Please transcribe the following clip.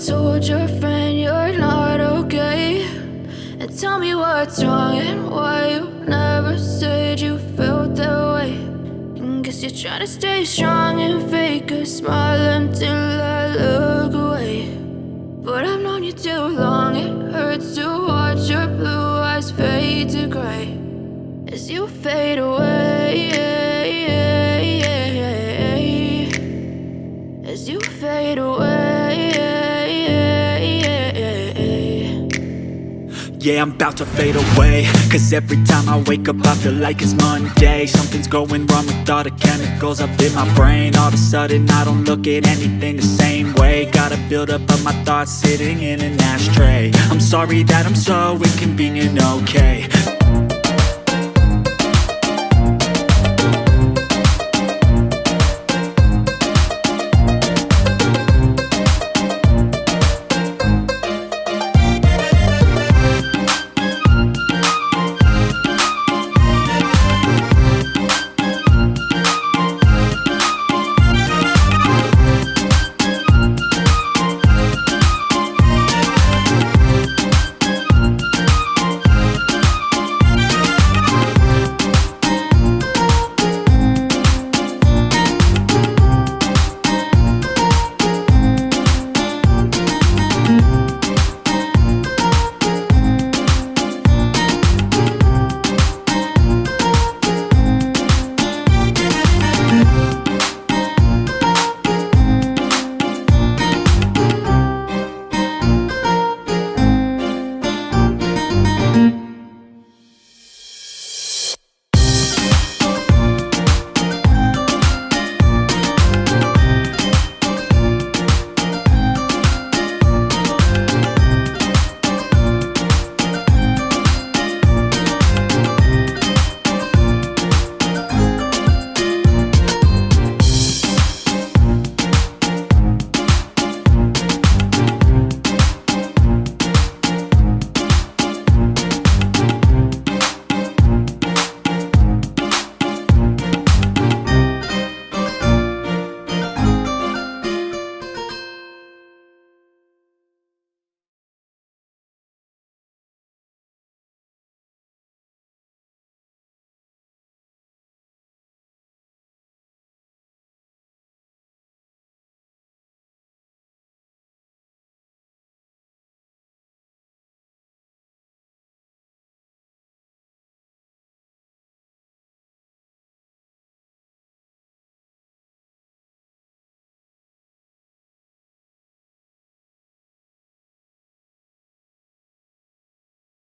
told your friend you're not okay? And tell me what's wrong and why you never said you felt that way. And guess you're trying to stay strong and fake a smile until I look away. But I've known you too long, it hurts to watch your blue eyes fade to gray as you fade away, as you fade away. Yeah, I'm about to fade away, cause every time I wake up I feel like it's Monday. Something's going wrong with all the chemicals up in my brain. All of a sudden I don't look at anything the same way. Gotta build up of my thoughts sitting in an ashtray. I'm sorry that I'm so inconvenient, okay.